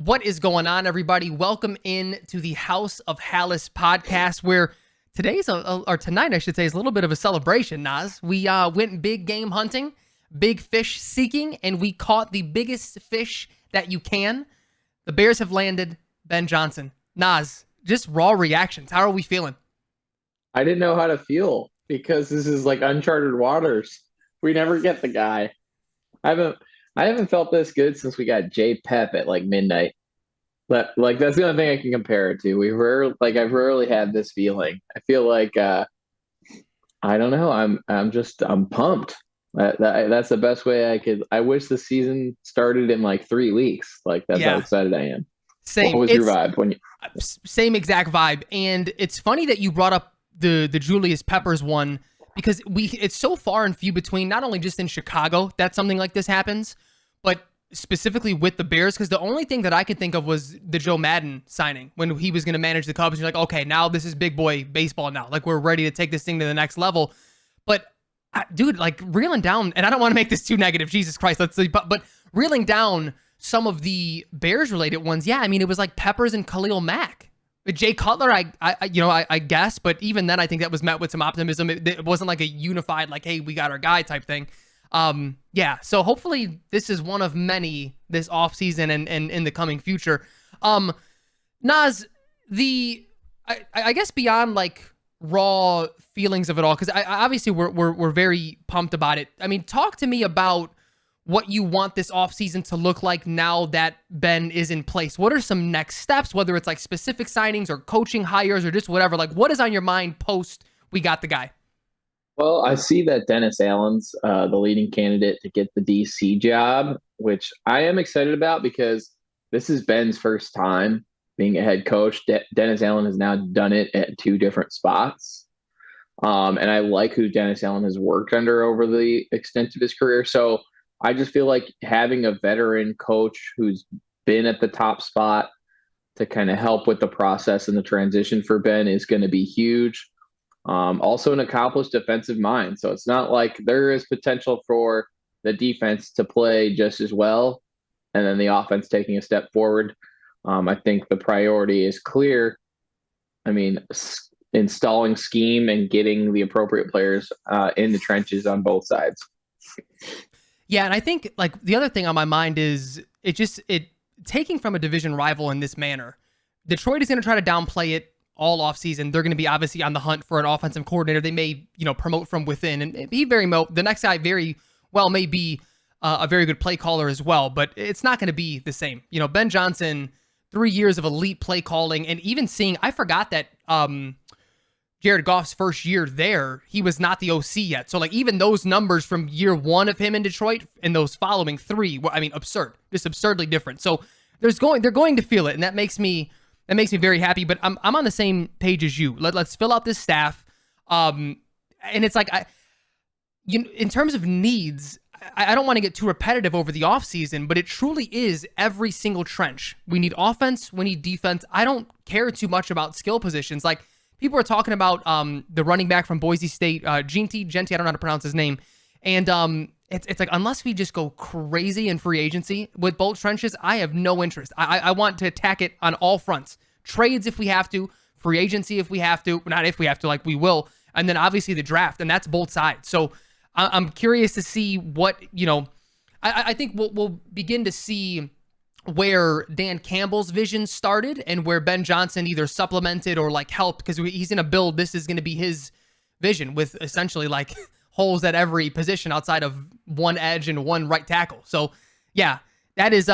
What is going on, everybody? Welcome in to the House of Halas Podcast, where tonight, I should say, is a little bit of a celebration, Naz. We went big game hunting, big fish seeking, and we caught the biggest fish that you can. The Bears have landed Ben Johnson. Naz, just raw reactions. How are we feeling? I didn't know how to feel because this is like uncharted waters. We never get the guy. I haven't I haven't felt this good since we got J Pep at like midnight. But like that's the only thing I can compare it to. I've rarely had this feeling. I feel like I don't know. I'm pumped. That's the best way I could. I wish the season started in like 3 weeks. Like that's how Yeah, excited I am. What same. was your It's vibe when you? same exact vibe. And it's funny that you brought up the Julius Peppers one because it's so far and few between, not only just in Chicago that something like this happens, but specifically with the Bears, because the only thing that I could think of was the Joe Madden signing when he was going to manage the Cubs. And you're like, okay, now this is big boy baseball now. Like we're ready to take this thing to the next level. But dude, like reeling down, and I don't want to make this too negative. Jesus Christ, let's see. But reeling down some of the Bears related ones, yeah, I mean it was like Peppers and Khalil Mack. Jay Cutler, I guess, but even then, I think that was met with some optimism. It wasn't like a unified, like, hey, we got our guy type thing. Yeah, so hopefully this is one of many this offseason and in the coming future. Nas, I guess beyond like raw feelings of it all, because obviously we're very pumped about it. I mean, talk to me about what you want this offseason to look like now that Ben is in place. What are some next steps, whether it's like specific signings or coaching hires or just whatever? Like, what is on your mind post we got the guy? Well, I see that Dennis Allen's the leading candidate to get the DC job, which I am excited about because this is Ben's first time being a head coach. Dennis Allen has now done it at two different spots. And I like who Dennis Allen has worked under over the extent of his career. So I just feel like having a veteran coach who's been at the top spot to kind of help with the process and the transition for Ben is going to be huge. Also, an accomplished defensive mind. So it's not like there is potential for the defense to play just as well and then the offense taking a step forward. I think the priority is clear. I mean, installing scheme and getting the appropriate players in the trenches on both sides. Yeah, and I think like the other thing on my mind is it taking from a division rival in this manner. Detroit is going to try to downplay it all offseason. They're going to be obviously on the hunt for an offensive coordinator. They may, promote from within, and the next guy very well may be a very good play caller as well, but it's not going to be the same. Ben Johnson, 3 years of elite play calling, and even seeing, I forgot that Jared Goff's first year there, he was not the OC yet. So like even those numbers from year one of him in Detroit and those following three, I mean, just absurdly different. So they're going to feel it, and that makes me very happy. But I'm on the same page as you. Let's fill out this staff. And it's like in terms of needs, I don't want to get too repetitive over the offseason, but it truly is every single trench. We need offense, we need defense. I don't care too much about skill positions. Like people are talking about the running back from Boise State, Genti, I don't know how to pronounce his name. And it's like, unless we just go crazy in free agency with both trenches, I have no interest. I want to attack it on all fronts. Trades if we have to, free agency if we have to, not if we have to, like we will. And then obviously the draft, and that's both sides. So I'm curious to see what, I think we'll begin to see where Dan Campbell's vision started and where Ben Johnson either supplemented or like helped, because he's going to build, this is going to be his vision with essentially like holes at every position outside of one edge and one right tackle. So yeah, that is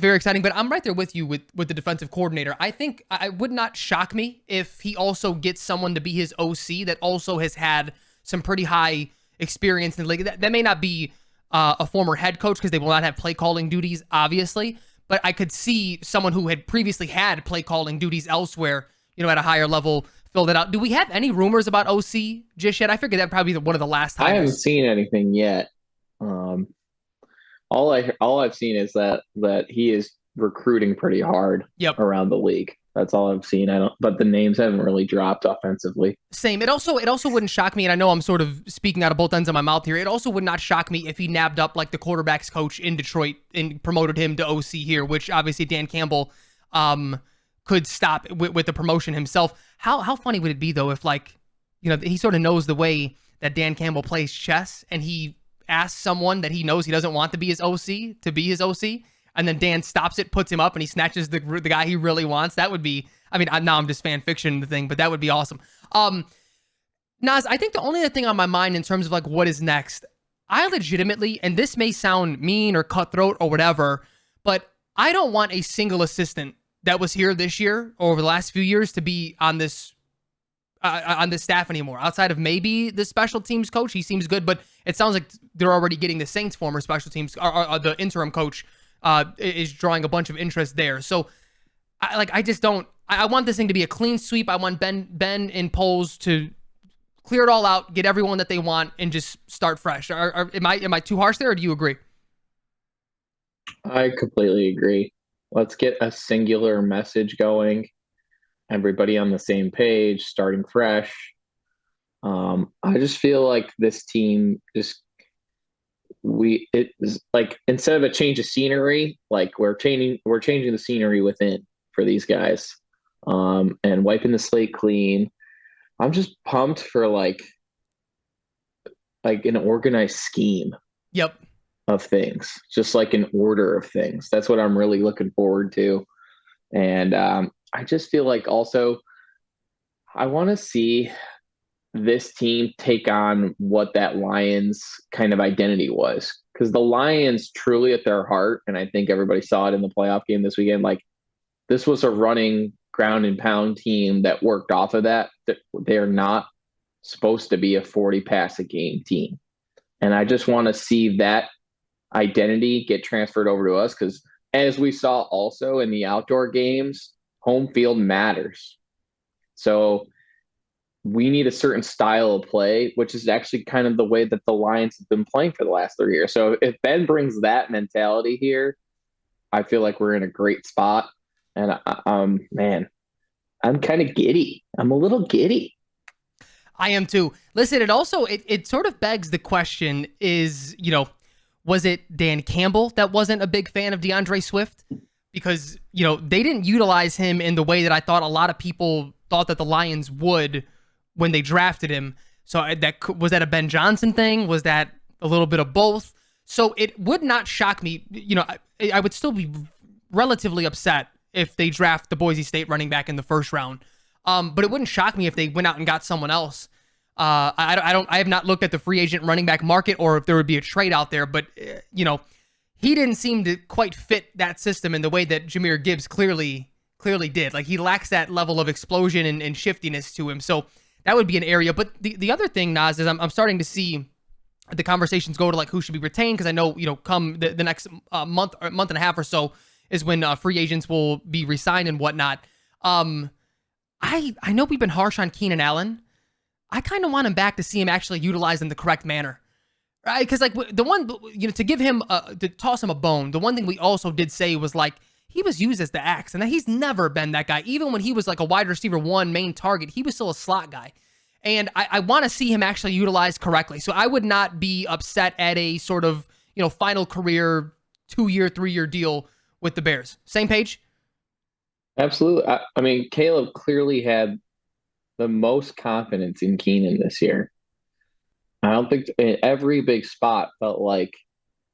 very exciting, but I'm right there with you with the defensive coordinator. I think I would not shock me if he also gets someone to be his OC that also has had some pretty high experience in the league. That may not be a former head coach because they will not have play calling duties, obviously, but I could see someone who had previously had play calling duties elsewhere, at a higher level, fill that out. Do we have any rumors about OC just yet? I figured that'd probably be one of the last times. I haven't seen anything yet. All I've seen is that he is recruiting pretty hard Yep. around the league. That's all I've seen. But the names haven't really dropped offensively. Same. It also wouldn't shock me, and I know I'm sort of speaking out of both ends of my mouth here. It also would not shock me if he nabbed up like the quarterbacks coach in Detroit and promoted him to OC here, which obviously Dan Campbell could stop with the promotion himself. How funny would it be though if, like, he sort of knows the way that Dan Campbell plays chess, and he asks someone that he knows he doesn't want to be his OC to be his OC, and then Dan stops it, puts him up, and he snatches the guy he really wants. That would be, I mean, now I'm just fan fiction the thing, but that would be awesome. Nas, I think the only other thing on my mind in terms of like what is next, I legitimately, and this may sound mean or cutthroat or whatever, but I don't want a single assistant that was here this year or over the last few years to be on this staff anymore. Outside of maybe the special teams coach, he seems good, but it sounds like they're already getting the Saints' former special teams, or the interim coach is drawing a bunch of interest there. So I just don't. I want this thing to be a clean sweep. I want Ben and Poles to clear it all out, get everyone that they want, and just start fresh. Am I too harsh there, or do you agree? I completely agree. Let's get a singular message going. Everybody on the same page, starting fresh. I just feel like this team it is like, instead of a change of scenery, like we're changing the scenery within for these guys, and wiping the slate clean. I'm just pumped for like an organized scheme. Yep. Of things, just like an order of things. That's what I'm really looking forward to. And I just feel like also I want to see this team take on what that Lions kind of identity was, because the Lions truly at their heart, and I think everybody saw it in the playoff game this weekend, like this was a running ground and pound team that worked off of that. They're not supposed to be a 40 pass a game team. And I just want to see that identity get transferred over to us, because as we saw also in the outdoor games, home field matters. So we need a certain style of play, which is actually kind of the way that the Lions have been playing for the last 3 years. So if Ben brings that mentality here, I feel like we're in a great spot. And man, I'm kind of giddy. I'm a little giddy. I am too. Listen, it sort of begs the question is, was it Dan Campbell that wasn't a big fan of DeAndre Swift? Because, they didn't utilize him in the way that I thought a lot of people thought that the Lions would when they drafted him. So was that a Ben Johnson thing? Was that a little bit of both? So it would not shock me. I would still be relatively upset if they draft the Boise State running back in the first round. But it wouldn't shock me if they went out and got someone else. I have not looked at the free agent running back market or if there would be a trade out there, but he didn't seem to quite fit that system in the way that Jahmyr Gibbs clearly did. Like, he lacks that level of explosion and shiftiness to him. So that would be an area. But the other thing, Nas, is I'm starting to see the conversations go to like who should be retained, because I know, come the next month and a half or so is when free agents will be re-signed and whatnot. I know we've been harsh on Keenan Allen. I kind of want him back to see him actually utilized in the correct manner, right? Because like the one, to give him, to toss him a bone, the one thing we also did say was like, he was used as the X, and that he's never been that guy. Even when he was like a wide receiver one main target, he was still a slot guy. And I want to see him actually utilized correctly. So I would not be upset at a sort of, final career 2-year, 3-year deal with the Bears. Same page? Absolutely. I mean, Caleb clearly had the most confidence in Keenan this year. I don't think every big spot felt like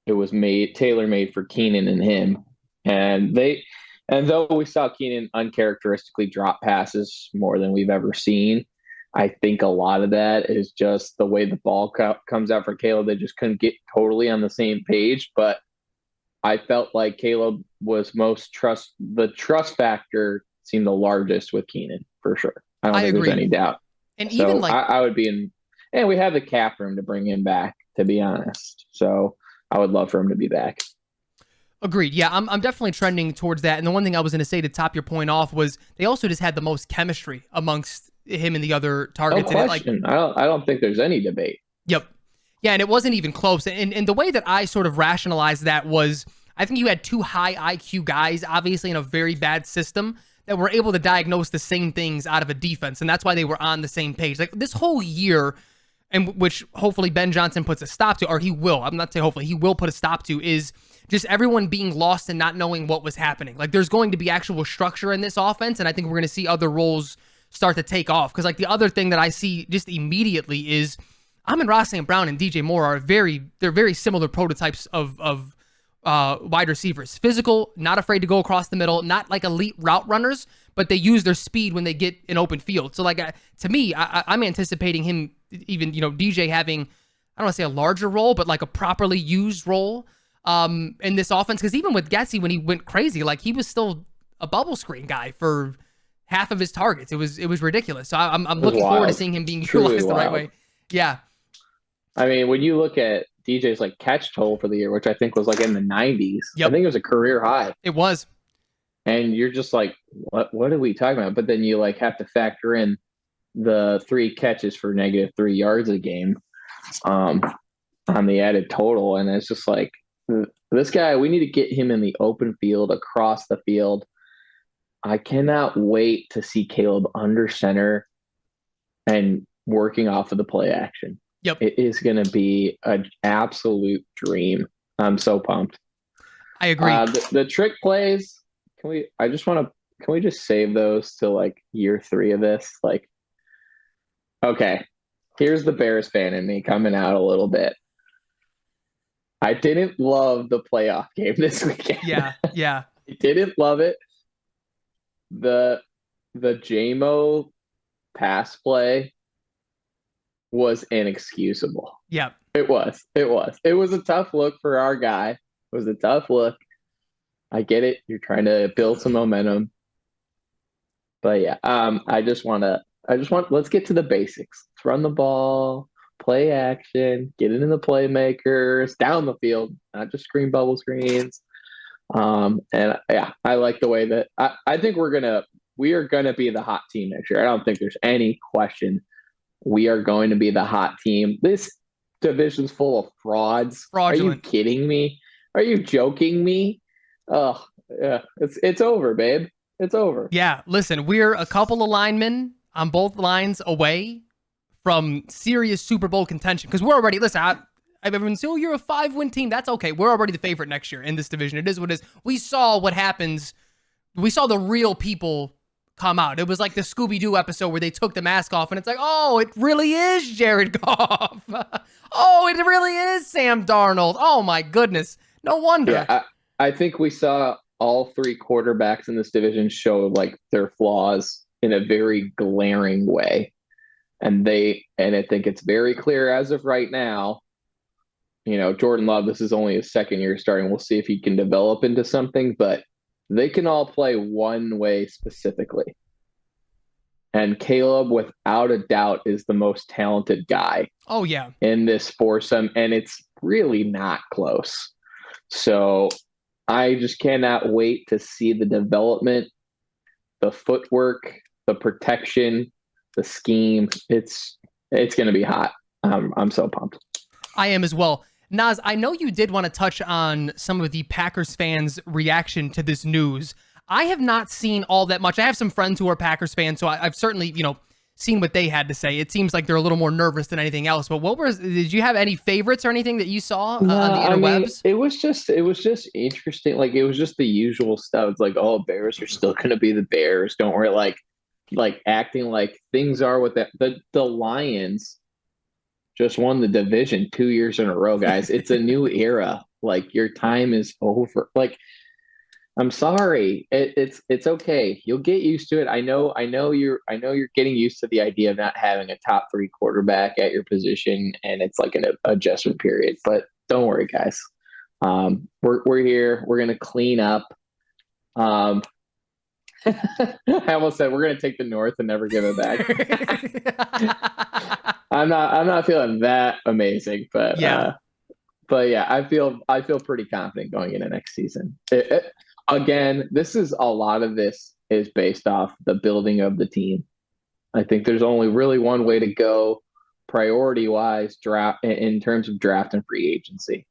it was tailor-made for Keenan and him. And though we saw Keenan uncharacteristically drop passes more than we've ever seen, I think a lot of that is just the way the ball comes out for Caleb. They just couldn't get totally on the same page. But I felt like Caleb was the trust factor seemed the largest with Keenan, for sure. I don't think agree. There's any doubt. And so even like, I would be in, and we have the cap room to bring him back, to be honest. So I would love for him to be back. Agreed. Yeah, I'm definitely trending towards that. And the one thing I was going to say to top your point off was they also just had the most chemistry amongst him and the other targets. No question. I don't think there's any debate. Yep. Yeah, and it wasn't even close. And the way that I sort of rationalized that was I think you had two high IQ guys, obviously in a very bad system, that were able to diagnose the same things out of a defense, and that's why they were on the same page. Like this whole year, and which hopefully Ben Johnson puts a stop to, or he will. I'm not saying hopefully, he will put a stop to, is just everyone being lost and not knowing what was happening. Like there's going to be actual structure in this offense, and I think we're going to see other roles start to take off. Because like the other thing that I see just immediately is Amon-Ra St. Brown and DJ Moore are they're very similar prototypes of wide receivers. Physical, not afraid to go across the middle, not like elite route runners, but they use their speed when they get in open field. So like to me, I'm anticipating him, even, DJ having, I don't want to say a larger role, but like a properly used role in this offense. Because even with Gessie, when he went crazy, like he was still a bubble screen guy for half of his targets. It was ridiculous. So I'm looking forward to seeing him being utilized the right way. Yeah. I mean, when you look at DJ's like catch total for the year, which I think was like in the 90s, I think it was a career high. It was. And you're just like, what are we talking about? But then you like have to factor in the 3 catches for -3 yards a game on the added total. And it's just like, this guy, we need to get him in the open field, across the field. I cannot wait to see Caleb under center and working off of the play action. Yep. It is going to be an absolute dream. I'm so pumped. I agree. The trick plays, can we just save those till like year 3 of this? Like, okay, here's the Bears fan in me coming out a little bit. I didn't love the playoff game this weekend. Yeah. I didn't love it. The JMO pass play was inexcusable. Yeah. It was a tough look for our guy. It was a tough look. I get it. You're trying to build some momentum. But yeah, let's get to the basics. Let's run the ball, play action, get it in the playmakers, down the field, not just screen bubble screens. And yeah, I like the way that I think we are gonna be the hot team next year. I don't think there's any question. We are going to be the hot team. This division's full of frauds. Fraudulent. Are you kidding me? Are you joking me? Oh, yeah. It's over, babe. It's over. Yeah, listen, we're a couple of linemen on both lines away from serious Super Bowl contention. Because we're already, everyone says, oh, you're a 5-win team. That's okay. We're already the favorite next year in this division. It is what it is. We saw what happens. We saw the real people come out. It was like the Scooby-Doo episode where they took the mask off and it's like, oh, it really is Jared Goff. Oh, it really is Sam Darnold. Oh my goodness. No wonder. Yeah, I think we saw all 3 quarterbacks in this division show like their flaws in a very glaring way. And I think it's very clear as of right now, Jordan Love, this is only his 2nd year starting. We'll see if he can develop into something, but they can all play one way specifically. And Caleb, without a doubt, is the most talented guy. Oh, yeah. In this foursome, and it's really not close. So I just cannot wait to see the development, the footwork, the protection, the scheme. It's going to be hot. I'm so pumped. I am as well. Naz, I know you did want to touch on some of the Packers fans' reaction to this news. I have not seen all that much. I have some friends who are Packers fans, so I've certainly, seen what they had to say. It seems like they're a little more nervous than anything else. But did you have any favorites or anything that you saw on the interwebs? It was just interesting. Like, it was just the usual stuff. It's like, oh, Bears are still going to be the Bears. Don't worry. Like acting like things are with that. The Lions just won the division 2 years in a row, guys. It's a new era. Like, your time is over. Like, I'm sorry. It's okay. You'll get used to it. I know you're getting used to the idea of not having a top 3 quarterback at your position, and it's like an adjustment period. But don't worry, guys. We're here. We're gonna clean up. I almost said we're gonna take the North and never give it back. I'm not feeling that amazing, but yeah. I feel pretty confident going into next season. Again, a lot of this is based off the building of the team. I think there's only really one way to go priority-wise draft in terms of draft and free agency.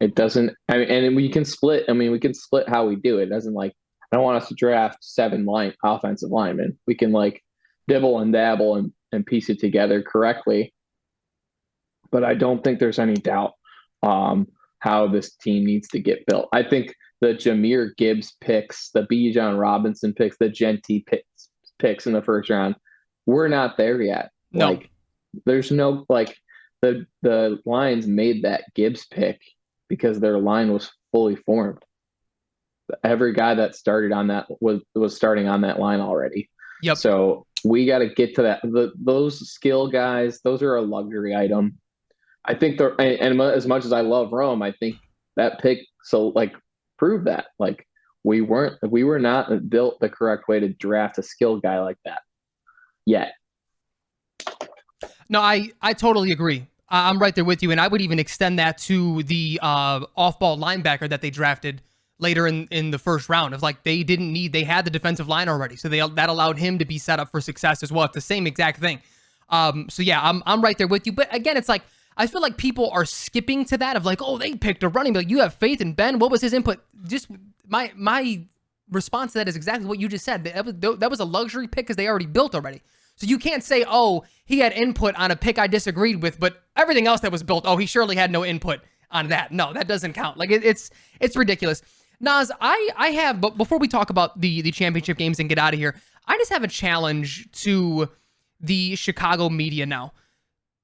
It doesn't. I mean, and we can split. I mean, we can split how we do it. It doesn't like. I don't want us to draft seven offensive linemen. We can like dibble and dabble and piece it together correctly. But I don't think there's any doubt how this team needs to get built. I think the Jahmyr Gibbs picks, the Bijan Robinson picks, the Genty picks in the first round, we're not there yet. No. Like, there's no like the Lions made that Gibbs pick because their line was fully formed. Every guy that started on that was starting on that line already. Yep. So we got to get to that. Those skill guys, those are a luxury item. I think and as much as I love Rome, I think that pick proved that like we were not built the correct way to draft a skill guy like that yet. No, I totally agree. I'm right there with you, and I would even extend that to the off-ball linebacker that they drafted later in the first round. Of like they had the defensive line already, so that allowed him to be set up for success as well. It's the same exact thing. So yeah, I'm right there with you. But again, it's like I feel like people are skipping to that of like, oh, they picked a running back. You have faith in Ben. What was his input? Just my response to that is exactly what you just said. That was a luxury pick because they already built already. So you can't say, oh, he had input on a pick I disagreed with, but everything else that was built, oh, he surely had no input on that. No, that doesn't count. Like it's ridiculous. Naz, I have, but before we talk about the championship games and get out of here, I just have a challenge to the Chicago media now.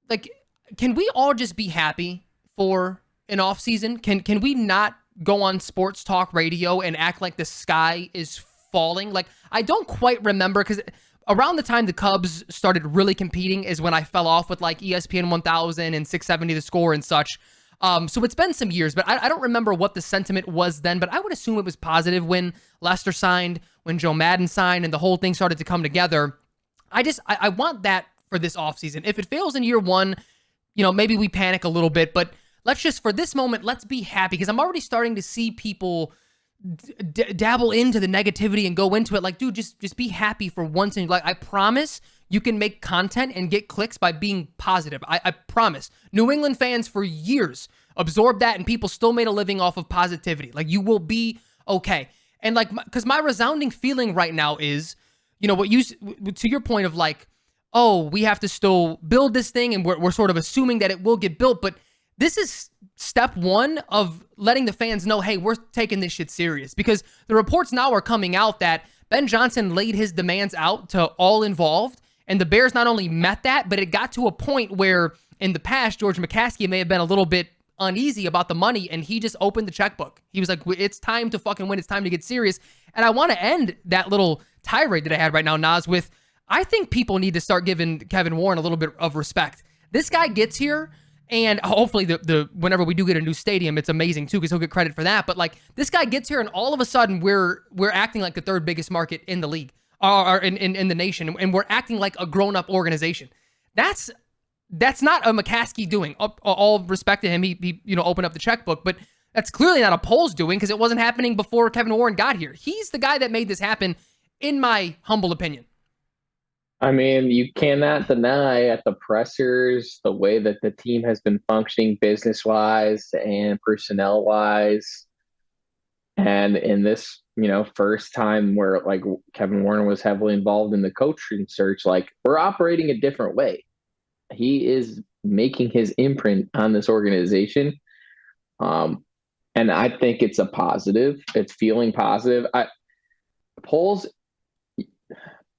Like, can we all just be happy for an off season? Can we not go on sports talk radio and act like the sky is falling? Like, I don't quite remember because around the time the Cubs started really competing is when I fell off with like ESPN 1000 and 670 The Score and such. So it's been some years, but I don't remember what the sentiment was then, but I would assume it was positive when Lester signed, when Joe Madden signed, and the whole thing started to come together. I want that for this offseason. If it fails in year one, maybe we panic a little bit, but let's just, for this moment, let's be happy because I'm already starting to see people dabble into the negativity and go into it like, dude, just be happy for once. And like, I promise you can make content and get clicks by being positive. I promise. New England fans for years absorbed that and people still made a living off of positivity. Like, you will be okay. And like, because my resounding feeling right now is, to your point of like, oh, we have to still build this thing and we're sort of assuming that it will get built, but this is step one of letting the fans know, hey, we're taking this shit serious, because the reports now are coming out that Ben Johnson laid his demands out to all involved, and the Bears not only met that, but it got to a point where in the past, George McCaskey may have been a little bit uneasy about the money, and he just opened the checkbook. He was like, it's time to fucking win. It's time to get serious. And I want to end that little tirade that I had right now, Nas, with I think people need to start giving Kevin Warren a little bit of respect. This guy gets here, and hopefully the whenever we do get a new stadium, it's amazing too, because he'll get credit for that. But like, this guy gets here, and all of a sudden we're acting like the third biggest market in the league, or in the nation, and we're acting like a grown-up organization. That's not a McCaskey doing. All respect to him, he opened up the checkbook, but that's clearly not a Poles doing, because it wasn't happening before Kevin Warren got here. He's the guy that made this happen, in my humble opinion. I mean, you cannot deny at the pressers the way that the team has been functioning business-wise and personnel-wise. And in this, first time where like Kevin Warren was heavily involved in the coaching search, like, we're operating a different way. He is making his imprint on this organization. And I think it's a positive. It's feeling positive. Poles,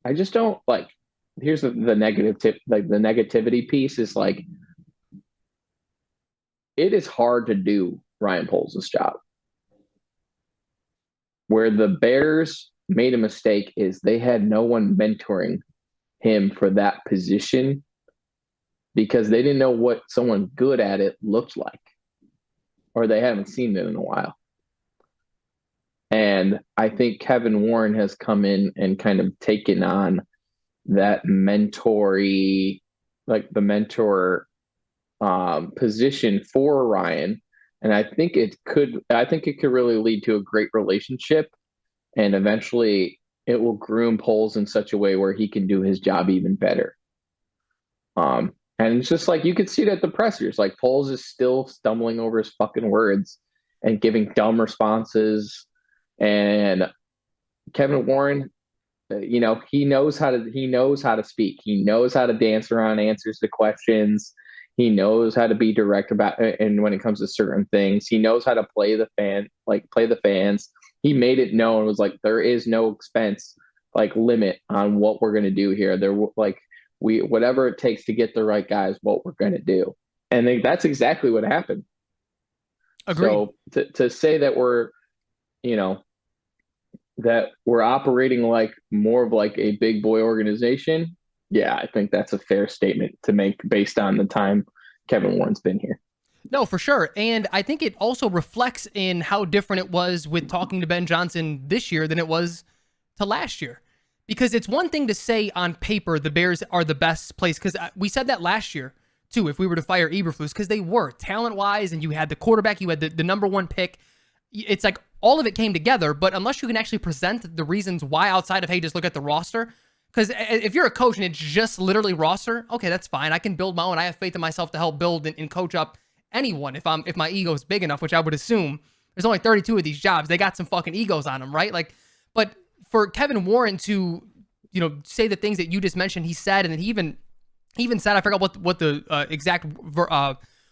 I just don't like. Here's the negative tip. Like, the negativity piece is like, it is hard to do Ryan Poles' job. Where the Bears made a mistake is they had no one mentoring him for that position, because they didn't know what someone good at it looked like, or they haven't seen it in a while. And I think Kevin Warren has come in and kind of taken on that mentor position for Ryan. And I think it could really lead to a great relationship, and eventually it will groom Poles in such a way where he can do his job even better. And it's just like, you could see it at the pressers, like Poles is still stumbling over his fucking words. and giving dumb responses. And Kevin Warren, he knows how to speak. He knows how to dance around answers to questions. He knows how to be direct about and when it comes to certain things. He knows how to play the fans. He made it known, was like, there is no expense limit on what we're going to do here. We whatever it takes to get the right guys, what we're going to do. And that's exactly what happened. Agreed. So to say that we're operating like more of like a big boy organization, yeah, I think that's a fair statement to make based on the time Kevin Warren's been here. No, for sure. And I think it also reflects in how different it was with talking to Ben Johnson this year than it was to last year. Because it's one thing to say on paper the Bears are the best place, because we said that last year too, if we were to fire Eberflus, because they were talent-wise, and you had the quarterback, you had the number one pick. It's like all of it came together, but unless you can actually present the reasons why outside of, hey, just look at the roster, because if you're a coach and it's just literally roster, okay, that's fine. I can build my own. I have faith in myself to help build and coach up anyone if my ego is big enough, which I would assume. There's only 32 of these jobs. They got some fucking egos on them, right? But for Kevin Warren to, say the things that you just mentioned, he said, and then he even said, I forgot what the exact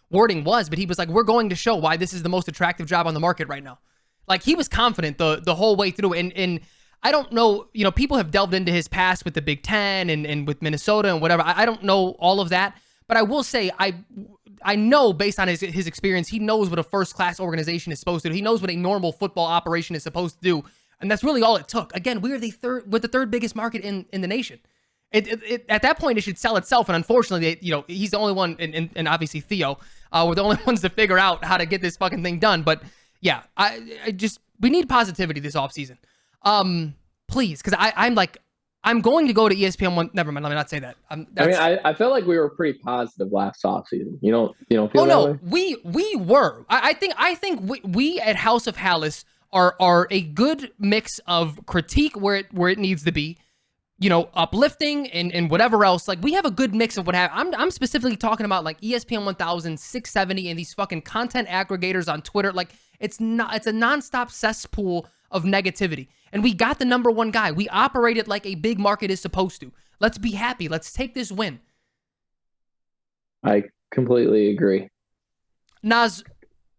wording was, but he was like, we're going to show why this is the most attractive job on the market right now. Like, he was confident the whole way through. And I don't know, people have delved into his past with the Big Ten and with Minnesota and whatever. I don't know all of that, but I will say I know based on his experience, he knows what a first-class organization is supposed to do. He knows what a normal football operation is supposed to do. And that's really all it took. Again, we are the third biggest market in the nation. At that point, it should sell itself. And unfortunately, he's the only one, and obviously Theo, we're the only ones to figure out how to get this fucking thing done. But yeah, we need positivity this offseason. Please, because I'm going to go to ESPN one. Never mind, let me not say that. I felt like we were pretty positive last offseason. You don't feel that way? We were. I think we at House of Halas are a good mix of critique where it needs to be, uplifting and whatever else. Like, we have a good mix of what happened. I'm specifically talking about like ESPN 1000, 670, and these fucking content aggregators on Twitter. Like, it's a nonstop cesspool of negativity. And we got the number one guy. We operated like a big market is supposed to. Let's be happy. Let's take this win. I completely agree. Naz,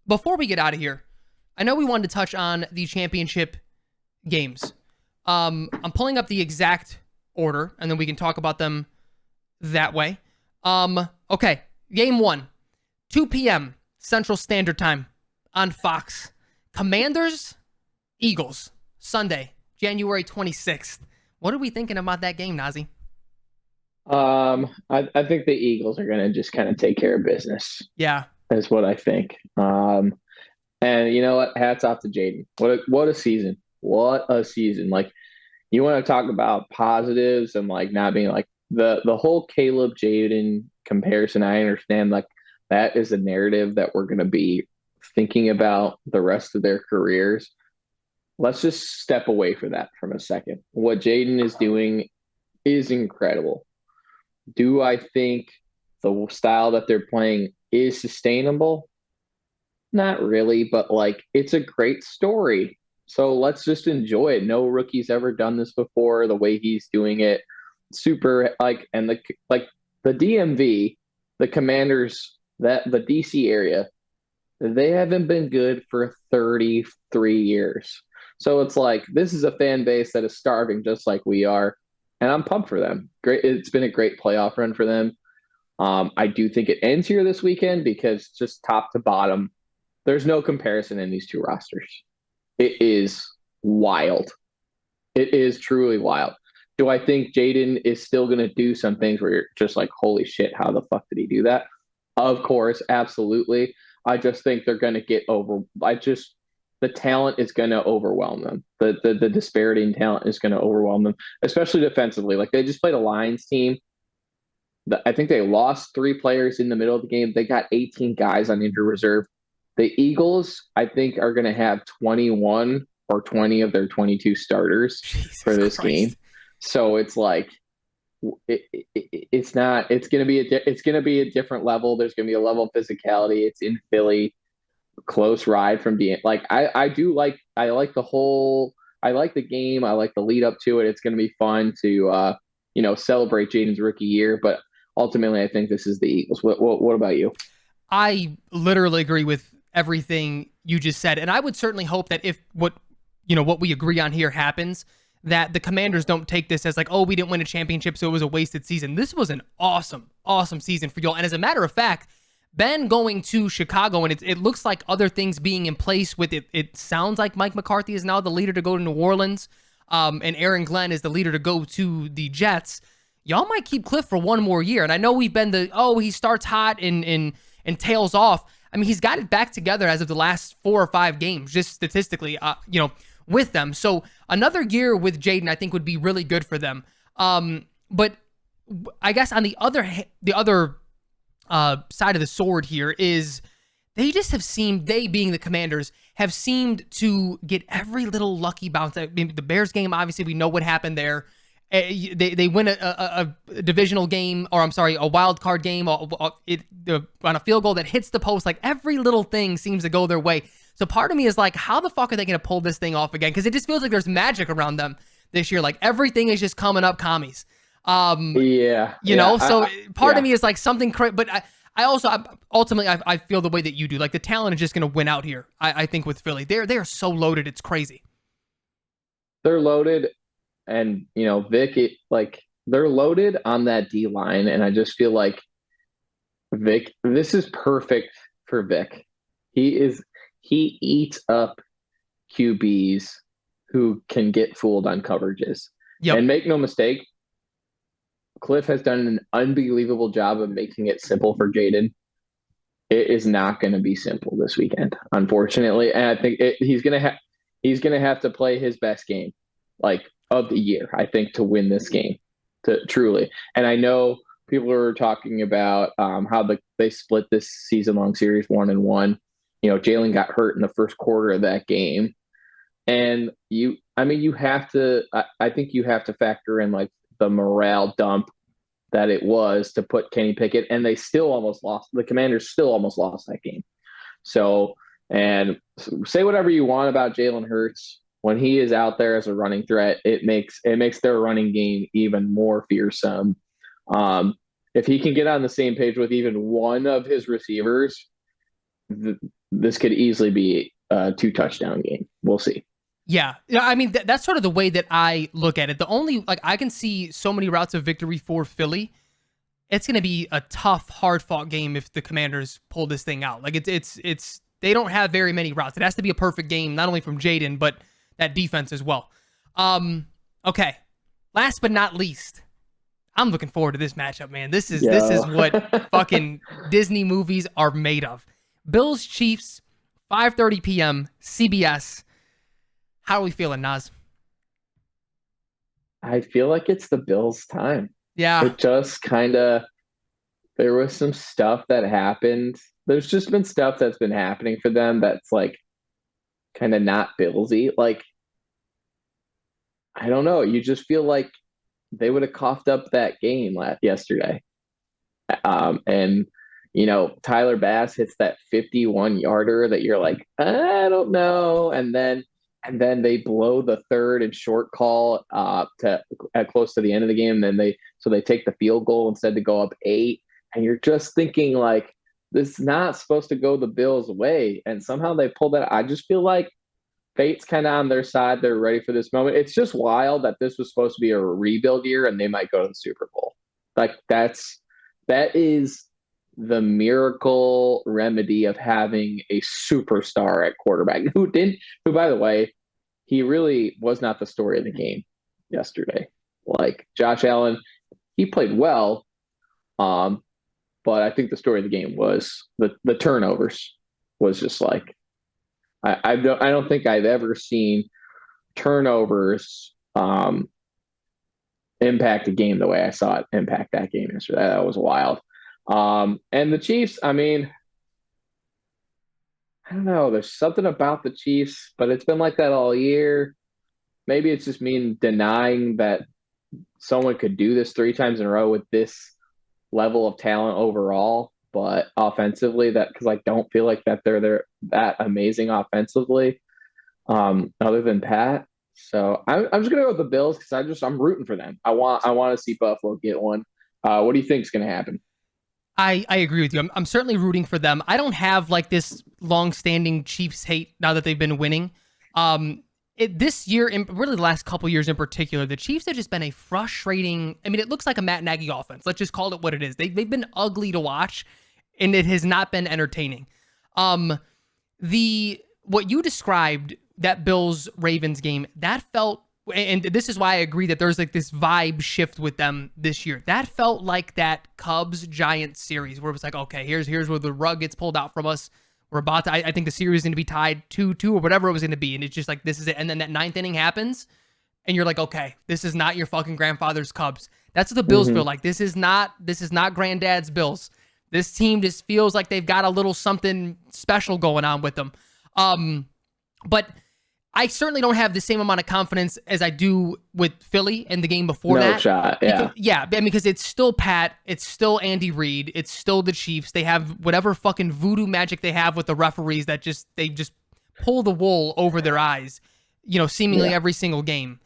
before we get out of here, I know we wanted to touch on the championship games. I'm pulling up the exact order, and then we can talk about them that way. Okay, game 1, 2 p.m. Central Standard Time on Fox. Commanders, Eagles, Sunday, January 26th. What are we thinking about that game, Nazi? I think the Eagles are going to just kind of take care of business. Yeah. Is what I think. And you know what? Hats off to Jaden. What a season. What a season. Like, you want to talk about positives and like not being like the whole Caleb Jaden comparison. I understand like that is a narrative that we're going to be thinking about the rest of their careers. Let's just step away from that from a second. What Jaden is doing is incredible. Do I think the style that they're playing is sustainable? Not really, but like, it's a great story. So let's just enjoy it. No rookie's ever done this before. The way he's doing it, super and the DMV, the Commanders, that the DC area, they haven't been good for 33 years. So it's like, this is a fan base that is starving just like we are. And I'm pumped for them. Great. It's been a great playoff run for them. I do think it ends here this weekend because just top to bottom, there's no comparison in these two rosters. It is wild. It is truly wild. Do I think Jaden is still going to do some things where you're just like, holy shit, how the fuck did he do that? Of course, absolutely. I just think they're going to get over. The talent is going to overwhelm them. The disparity in talent is going to overwhelm them, especially defensively. Like, they just played a Lions team. I think they lost 3 players in the middle of the game. They got 18 guys on injured reserve. The Eagles, I think, are going to have 21 or 20 of their 22 starters for this game. So it's like, it's going to be a different level. There's going to be a level of physicality. It's in Philly. close ride from being like I like I like the game. I like the lead up to it. It's going to be fun to celebrate Jaden's rookie year, but ultimately I think this is the Eagles. What about you? I literally agree with everything you just said, and I would certainly hope that if what we agree on here happens, that the Commanders don't take this as like, oh, we didn't win a championship, so it was a wasted season. This was an awesome, awesome season for y'all. And as a matter of fact, Ben going to Chicago, and it looks like other things being in place with it. It sounds like Mike McCarthy is now the leader to go to New Orleans, and Aaron Glenn is the leader to go to the Jets. Y'all might keep Cliff for one more year. And I know we've been he starts hot and tails off. I mean, he's got it back together as of the last 4 or 5 games, just statistically, with them. So another year with Jaden, I think would be really good for them. But I guess on the other side of the sword here is they just have seemed, they being the Commanders, have seemed to get every little lucky bounce. I mean, the Bears game, obviously, we know what happened there. They win a divisional game, or I'm sorry, a wild card game on a field goal that hits the post. Like every little thing seems to go their way. So part of me is like, how the fuck are they going to pull this thing off again? Because it just feels like there's magic around them this year. Like everything is just coming up commies. So part of me is like something crazy, but ultimately I feel the way that you do. Like the talent is just going to win out here. I think with Philly, they are so loaded, it's crazy. They're loaded, and Vic, they're loaded on that D line, and I just feel like Vic, this is perfect for Vic. He eats up QBs who can get fooled on coverages. Yep. And make no mistake, Cliff has done an unbelievable job of making it simple for Jaden. It is not going to be simple this weekend, unfortunately. And I think he's going to have to play his best game, like of the year, I think, to win this game, to truly. And I know people are talking about how they split this season-long series 1-1. Jalen got hurt in the first quarter of that game, and I think you have to factor in like the morale dump that it was to put Kenny Pickett, and they still almost lost. The Commanders still almost lost that game. So, and say whatever you want about Jalen Hurts, when he is out there as a running threat, it makes their running game even more fearsome. If he can get on the same page with even one of his receivers, this could easily be a 2-touchdown game. We'll see. Yeah. I mean, that's sort of the way that I look at it. The only, I can see so many routes of victory for Philly. It's going to be a tough, hard-fought game if the Commanders pull this thing out. Like, it's they don't have very many routes. It has to be a perfect game, not only from Jaden, but that defense as well. Okay. Last but not least, I'm looking forward to this matchup, man. This is what fucking Disney movies are made of. Bills Chiefs, 5:30 p.m. CBS. How are we feeling, Naz? I feel like it's the Bills' time. Yeah. It just there was some stuff that happened. There's just been stuff that's been happening for them that's like kind of not Billsy. Like, I don't know. You just feel like they would have coughed up that game yesterday. And Tyler Bass hits that 51-yarder that you're like, I don't know. And then they blow the third and short call at close to the end of the game. Then they take the field goal instead to go up 8. And you're just thinking like, this is not supposed to go the Bills' way. And somehow they pulled that. I just feel like fate's kind of on their side. They're ready for this moment. It's just wild that this was supposed to be a rebuild year and they might go to the Super Bowl. Like that is the miracle remedy of having a superstar at quarterback who, by the way, he really was not the story of the game yesterday. Like Josh Allen, he played well. But I think the story of the game was the turnovers. Was just like, I don't think I've ever seen turnovers impact a game the way I saw it impact that game yesterday. That was wild. And the Chiefs, I mean, I don't know. There's something about the Chiefs, but it's been like that all year. Maybe it's just me denying that someone could do this 3 times in a row with this level of talent overall, but offensively, because I don't feel like that they're that amazing offensively, other than Pat. So I'm just gonna go with the Bills because I'm rooting for them. I want to see Buffalo get one. What do you think is gonna happen? I agree with you. I'm certainly rooting for them. I don't have like this long-standing Chiefs hate now that they've been winning. This year, really the last couple years in particular, the Chiefs have just been a frustrating. I mean, it looks like a Matt Nagy offense. Let's just call it what it is. They've been ugly to watch, and it has not been entertaining. The what you described, that Bills Ravens game, that felt, and this is why I agree that there's like this vibe shift with them this year. That felt like that Cubs Giants series where it was like, okay, here's where the rug gets pulled out from us. We're about to, I think the series is going to be tied 2-2 or whatever it was going to be. And it's just like, this is it. And then that ninth inning happens and you're like, okay, this is not your fucking grandfather's Cubs. That's what the Bills feel like. This is not granddad's Bills. This team just feels like they've got a little something special going on with them. But I certainly don't have the same amount of confidence as I do with Philly and the game before that. No shot, yeah. Because it's still Pat, it's still Andy Reid, it's still the Chiefs. They have whatever fucking voodoo magic they have with the referees that they just pull the wool over their eyes, seemingly every single game.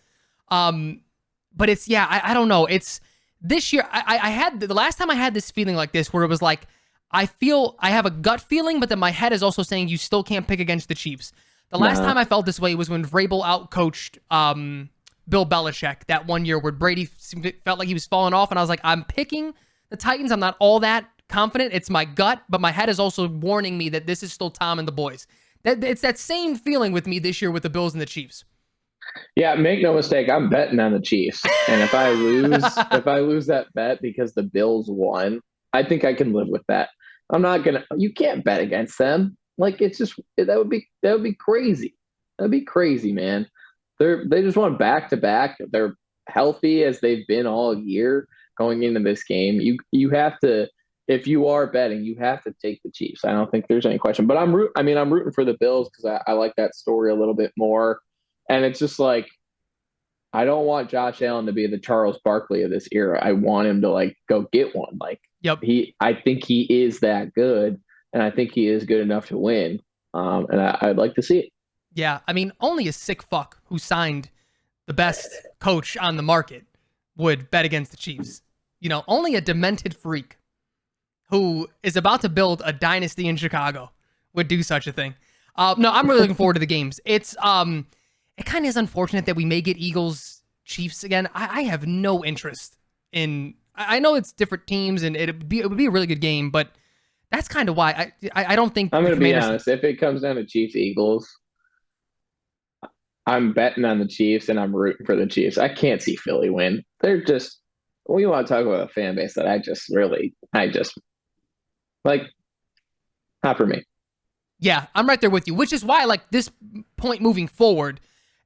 But it's, I don't know. It's this year. I had the last time I had this feeling like this where it was like, I have a gut feeling, but then my head is also saying you still can't pick against the Chiefs. The last time I felt this way was when Vrabel outcoached Bill Belichick that one year where Brady felt like he was falling off, and I was like, I'm picking the Titans. I'm not all that confident. It's my gut, but my head is also warning me that this is still Tom and the boys. It's that same feeling with me this year with the Bills and the Chiefs. Yeah, make no mistake, I'm betting on the Chiefs. And if I lose that bet because the Bills won, I think I can live with that. You can't bet against them. Like, it's just, that would be crazy. That'd be crazy, man. They just won back to back. They're healthy as they've been all year going into this game. You have to, if you are betting, you have to take the Chiefs. I don't think there's any question. But I'm rooting for the Bills because I like that story a little bit more. And it's just like, I don't want Josh Allen to be the Charles Barkley of this era. I want him to like go get one. Like, yep. I think he is that good. And I think he is good enough to win. And I'd like to see it. Yeah, I mean, only a sick fuck who signed the best coach on the market would bet against the Chiefs. Only a demented freak who is about to build a dynasty in Chicago would do such a thing. No, I'm really looking forward to the games. It's it kind of is unfortunate that we may get Eagles Chiefs again. I have no interest in. I know it's different teams and it would be a really good game, but that's kind of why I don't think. I'm going to be honest. If it comes down to Chiefs Eagles, I'm betting on the Chiefs and I'm rooting for the Chiefs. I can't see Philly win. They're just. We want to talk about a fan base that I just like. Not for me. Yeah, I'm right there with you. Which is why, like, this point moving forward,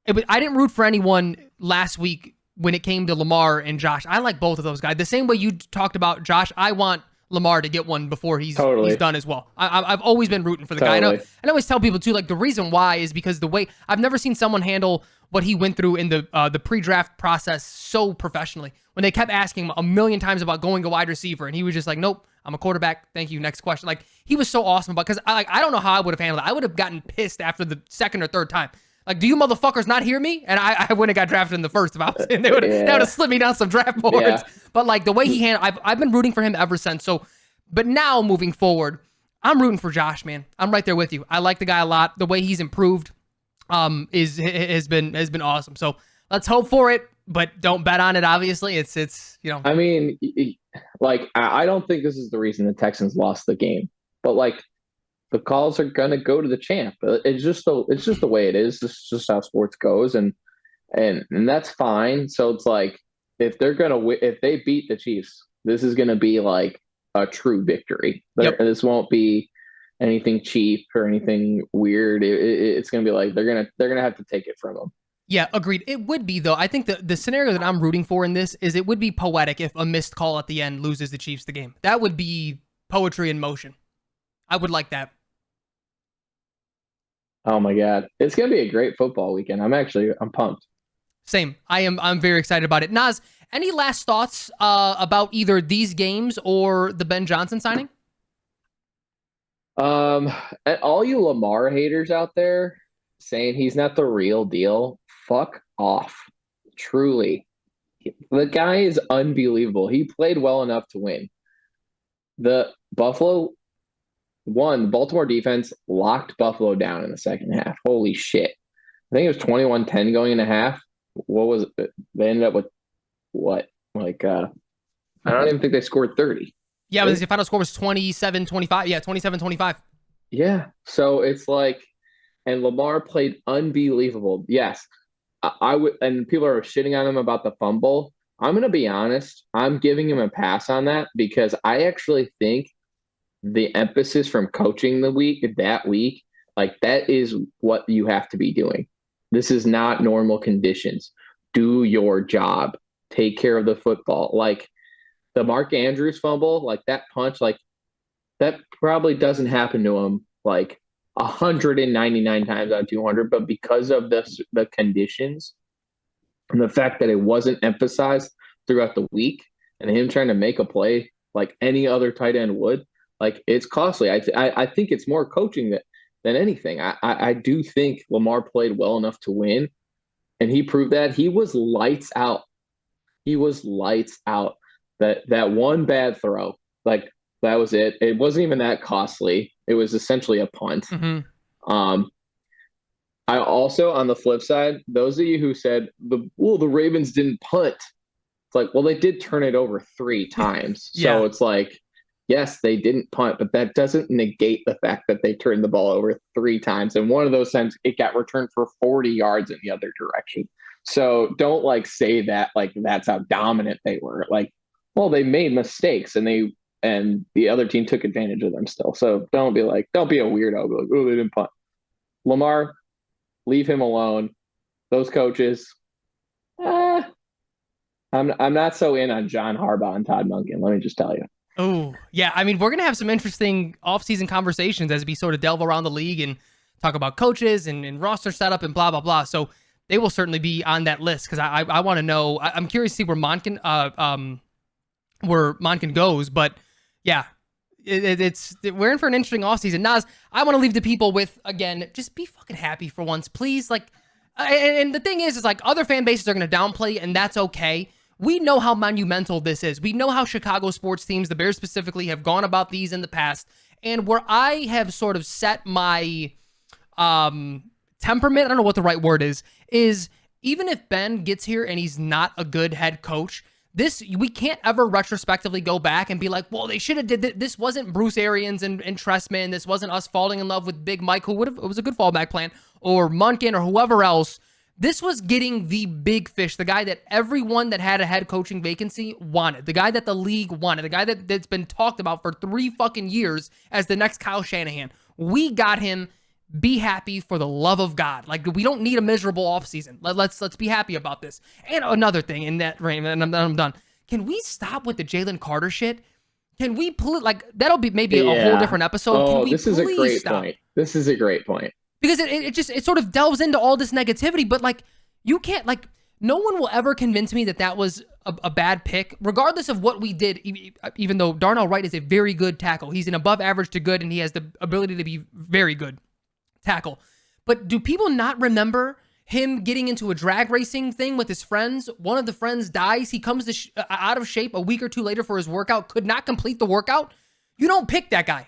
I didn't root for anyone last week when it came to Lamar and Josh. I like both of those guys. The same way you talked about Josh, I want Lamar to get one before he's done as well. I've always been rooting for the guy. I always tell people too, like, the reason why is because the way I've never seen someone handle what he went through in the pre-draft process so professionally. When they kept asking him a million times about going to wide receiver, and he was just like, "Nope, I'm a quarterback. Thank you. Next question." Like, he was so awesome about, because I don't know how I would have handled it. I would have gotten pissed after the second or third time. Like, do you motherfuckers not hear me? And I wouldn't have got drafted in the first if I was in. They would have slipped me down some draft boards. Yeah. But like the way he handled, I've been rooting for him ever since. So, but now moving forward, I'm rooting for Josh, man. I'm right there with you. I like the guy a lot. The way he's improved has been awesome. So let's hope for it, but don't bet on it. Obviously, it's. I mean, like, I don't think this is the reason the Texans lost the game, but like, the calls are gonna go to the champ. It's just the way it is. This is just how sports goes, and that's fine. So it's like, if they beat the Chiefs, this is gonna be like a true victory. Yep. This won't be anything cheap or anything weird. It's gonna be like they're gonna have to take it from them. Yeah, agreed. It would be, though. I think the scenario that I'm rooting for in this is it would be poetic if a missed call at the end loses the Chiefs the game. That would be poetry in motion. I would like that. Oh my God. It's going to be a great football weekend. I'm pumped. Same. I'm very excited about it. Naz, any last thoughts about either these games or the Ben Johnson signing? Um, and all you Lamar haters out there saying he's not the real deal, fuck off. Truly. The guy is unbelievable. He played well enough to win. The Buffalo won. The Baltimore defense locked Buffalo down in the second half. Holy shit. I think it was 21-10 going into half. What was it? They ended up with what? Like I don't even think they scored 30. Yeah, the final score was 27-25. Yeah, 27-25. Yeah. So it's like, and Lamar played unbelievable. Yes. I would, and people are shitting on him about the fumble. I'm going to be honest. I'm giving him a pass on that because I actually think the emphasis from coaching that week, like that is what you have to be doing. This is not normal conditions. Do your job. Take care of the football. Like the Mark Andrews fumble, like that punch, like that probably doesn't happen to him like 199 times out of 200, but because of the conditions and the fact that it wasn't emphasized throughout the week and him trying to make a play like any other tight end would, like it's costly. I think it's more coaching than anything. I do think Lamar played well enough to win, and he proved that. He was lights out. He was lights out. That one bad throw, like that was it. It wasn't even that costly. It was essentially a punt. Mm-hmm. I also, on the flip side, those of you who said the Ravens didn't punt, it's like, well, they did turn it over 3 times. Yeah. So it's like, yes, they didn't punt, but that doesn't negate the fact that they turned the ball over 3 times. And one of those times it got returned for 40 yards in the other direction. So don't like say that like that's how dominant they were. Like, well, they made mistakes and the other team took advantage of them still. So don't be a weirdo. Be like, oh, they didn't punt. Lamar, leave him alone. Those coaches, I'm not so in on John Harbaugh and Todd Monken. Let me just tell you. Oh, yeah. I mean, we're going to have some interesting offseason conversations as we sort of delve around the league and talk about coaches and roster setup and blah, blah, blah. So they will certainly be on that list because I want to know. I'm curious to see where Monken goes. But yeah, we're in for an interesting offseason. Naz, I want to leave the people with, again, just be fucking happy for once, please. Like, and the thing is like other fan bases are going to downplay, and that's okay. We know how monumental this is. We know how Chicago sports teams, the Bears specifically, have gone about these in the past. And where I have sort of set my temperament, I don't know what the right word is even if Ben gets here and he's not a good head coach, we can't ever retrospectively go back and be like, well, they should have did this. Wasn't Bruce Arians and Tressman. This wasn't us falling in love with Big Mike, it was a good fallback plan, or Monken or whoever else. This was getting the big fish, the guy that everyone that had a head coaching vacancy wanted, the guy that the league wanted, the guy that's been talked about for 3 fucking years as the next Kyle Shanahan. We got him. Be happy for the love of God. Like, we don't need a miserable offseason. Let's be happy about this. And another thing in that range, and I'm done. Can we stop with the Jalen Carter shit? Can we like that'll be maybe a whole different episode. Oh, Can this is a great stop? point. This is a great point. Because it sort of delves into all this negativity, but like you can't, like, no one will ever convince me that was a bad pick, regardless of what we did, even though Darnell Wright is a very good tackle. He's an above average to good, and he has the ability to be very good tackle. But do people not remember him getting into a drag racing thing with his friends? One of the friends dies. He comes out of shape a week or two later for his workout, could not complete the workout. You don't pick that guy.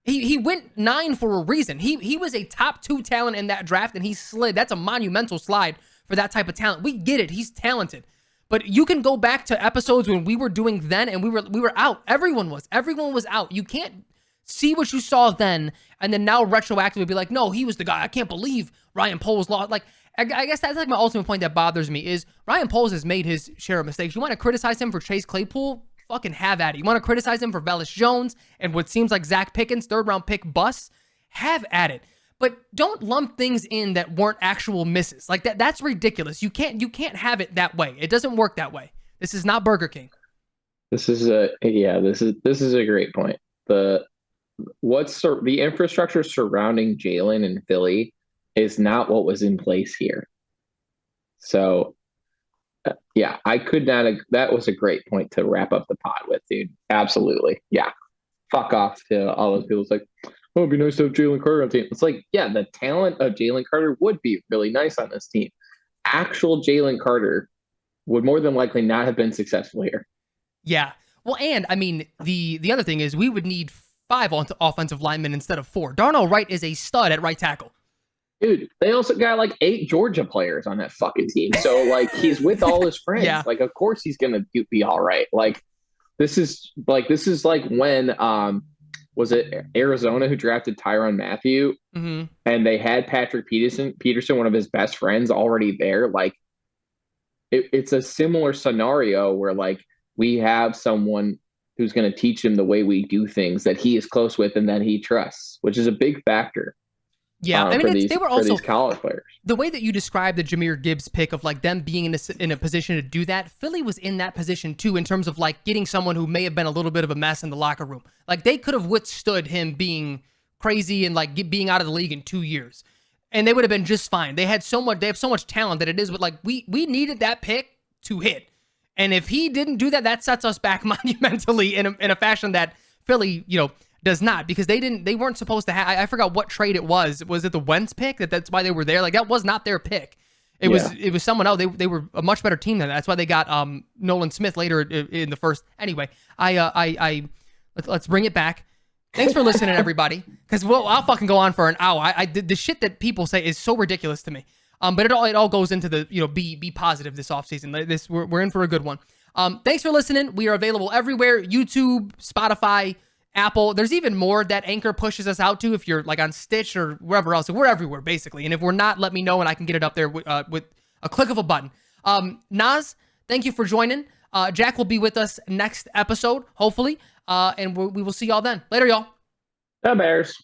He went 9 for a reason. He was a top 2 talent in that draft, and he slid. That's a monumental slide for that type of talent. We get it. He's talented. But you can go back to episodes when we were doing then, and we were out. Everyone was out. You can't see what you saw then, and then now retroactively be like, no, he was the guy. I can't believe Ryan Poles lost. Like, I guess that's like my ultimate point that bothers me is Ryan Poles has made his share of mistakes. You want to criticize him for Chase Claypool? Fucking have at it. You want to criticize him for Velus Jones and what seems like Zach Pickens, 3rd round pick bust? Have at it. But don't lump things in that weren't actual misses. Like that's ridiculous. You can't have it that way. It doesn't work that way. This is not Burger King. This is a great point. The infrastructure surrounding Jalen and Philly is not what was in place here. So yeah, I could not. That was a great point to wrap up the pod with, dude. Absolutely. Yeah. Fuck off to all those people. It's like, oh, it'd be nice to have Jalen Carter on the team. It's like, yeah, the talent of Jalen Carter would be really nice on this team. Actual Jalen Carter would more than likely not have been successful here. Yeah. Well, and I mean, the other thing is we would need 5 offensive linemen instead of 4. Darnell Wright is a stud at right tackle. Dude, they also got like 8 Georgia players on that fucking team. So like he's with all his friends. Yeah. Like of course he's gonna be all right. Like this is like when was it Arizona who drafted Tyrann Mathieu, Mm-hmm. and they had Patrick Peterson, one of his best friends, already there. Like it's a similar scenario where like we have someone who's going to teach him the way we do things that he is close with and that he trusts, which is a big factor. Yeah, I mean, they were also these college players. The way that you described the Jahmyr Gibbs pick of like them being in a position to do that. Philly was in that position too, in terms of like getting someone who may have been a little bit of a mess in the locker room. Like they could have withstood him being crazy and like being out of the league in 2 years, and they would have been just fine. They have so much talent that it is, but like we needed that pick to hit, and if he didn't do that, that sets us back monumentally in a fashion that Philly, does not, because they weren't supposed to have. I forgot what trade it was. Was it the Wentz pick? That's why they were there. Like that was not their pick. It was someone else. They were a much better team than that. That's why they got Nolan Smith later in the first. Anyway, let's bring it back. Thanks for listening, everybody. Because I'll fucking go on for an hour. I did the shit that people say is so ridiculous to me. But it all goes into the be positive this offseason. We're in for a good one. Thanks for listening. We are available everywhere: YouTube, Spotify, Apple. There's even more that Anchor pushes us out to if you're like on Stitch or wherever else. We're everywhere, basically. And if we're not, let me know and I can get it up there with a click of a button. Nas, thank you for joining. Jack will be with us next episode, hopefully. And we will see y'all then. Later, y'all. The Bears.